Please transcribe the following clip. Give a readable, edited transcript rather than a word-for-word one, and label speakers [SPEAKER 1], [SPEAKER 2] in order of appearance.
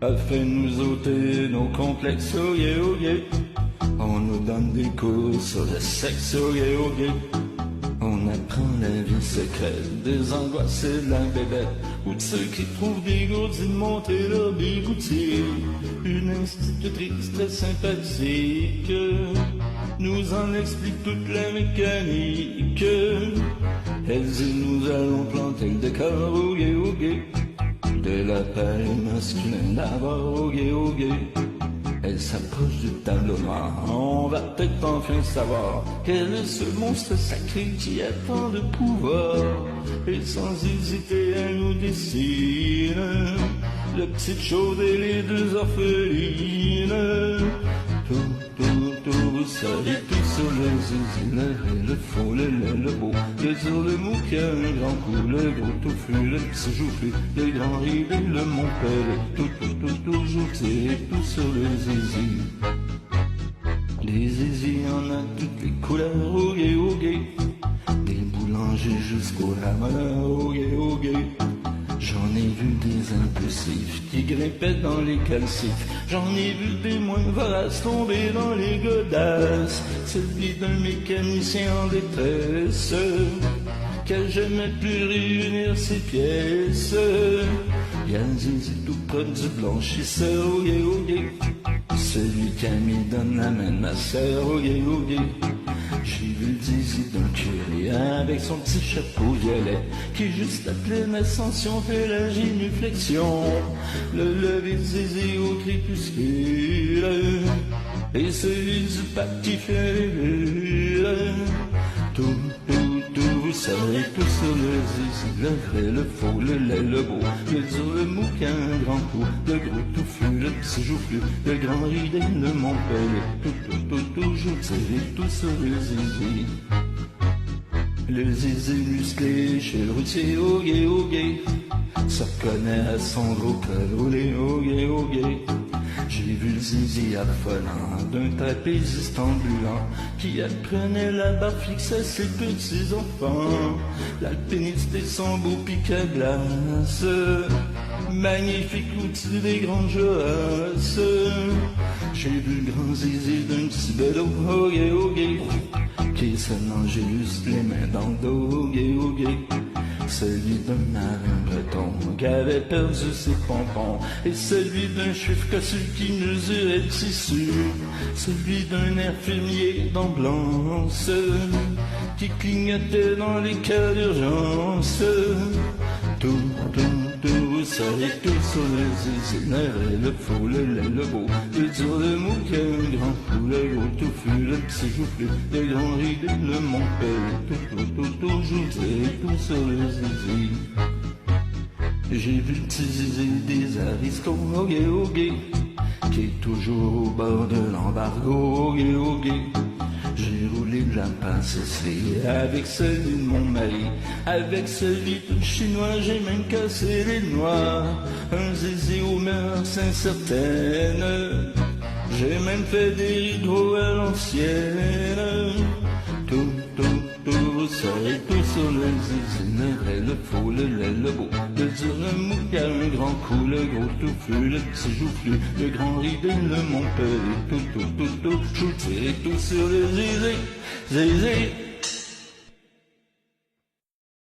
[SPEAKER 1] a fait nous ôter nos complexes, oh yeah, oh yeah. On nous donne des cours sur le sexe, oh yeah, oh yeah. On apprend la vie secrète des angoisses et de la bébête, ou de ceux qui trouvent des gourdis de monter leur bigoutier. Une institutrice très sympathique nous en explique toute la mécanique. Elle dit nous allons planter le décor, oh yeah, oh yeah. De l'appareil masculin d'abord, oh yeah, oh yeah. Elle s'approche du tableau noir, on va peut-être enfin savoir quel est ce monstre sacré qui a tant de pouvoir. Et sans hésiter elle nous dessine le petit chaude et les deux orphelines. Tout, vous savez tout sur le zizi, le vrai, le faux, le laid, le beau, le dur, le mou qui a un grand coup, le gros touffu, le petit joufflu, le grand rive et le mon père. Toujours tiré tout sur le zizi. Les zizi en a toutes les couleurs, oh yeah, oh yeah. Des boulangers jusqu'au ramoneur, oh yeah, oh yeah. J'en ai vu des impulsifs qui grimpaient dans les calcifs. J'en ai vu des moins voraces tomber dans les godasses. Celui d'un mécanicien en détresse qui a jamais pu réunir ses pièces. Y'a un zizi tout près du blanchisseur, oh yeah, oh yeah. Celui qui a mis donne la main de ma sœur, oh yeah, oh yeah. J'ai vu le zizi d'un curé avec son petit chapeau violet qui juste à pleine ascension fait la génuflexion. Le lever de zizi au crépuscule et celui du pape qui fait les bulles. Tout, vous savez tout sur le zizi, le vrai, le faux, le laid, le beau, le dur, le mou qui a un grand coup, le gros touffu, le petit joufflu, le grand ridé, le Montpellier. Toujours tiré tout sur le zizi. Le zizi musclé chez le routier, oh yeah, oh yeah. Ça reconnaît à son gros col roulé, oh yeah, oh yeah. J'ai vu le zizi affolant d'un trapéziste ambulant qui apprenait la barre fixe à ses petits enfants. L'alpiniste et son beau pic à glace, magnifique outil des grandes joasses. J'ai vu le grand zizi d'un petit bédo, oh yeah, oh yeah, qui se mangeait juste les mains dans le dos, oh yeah, oh yeah. Celui d'un marin breton qui avait perdu ses pompons, et celui d'un juif cossu qui mesurait le tissu, celui d'un infirmier d'ambulance qui clignotait dans les cas d'urgence. Tout, vous savez tout sur le zizi, le vrai, le faux, le laid, le beau, le dur, le mou qui a un grand coup, le gros touffu, le petit joufflu, le grand ridé, le Montpellier. Toujours tout sur le zizi. J'ai vu le petit zizi des aristos, oh yeah, oh yeah, qui est toujours au bord de l'embargo, oh yeah, oh yeah. J'ai roulé de la pâtisserie avec celui de mon mari, avec celui de chinois, j'ai même cassé les noix. Un zizi aux mœurs incertaines, j'ai même fait des rideaux à l'ancienne. Tout, vous savez tout sur le zizi, le vrai, le faux, le laid, le beau, le dur, le mou qui a un grand coup, le gros touffu, le petit joufflu, le grand ridé, le Montpellier. Tout, je tire tout sur le zizi, zizi.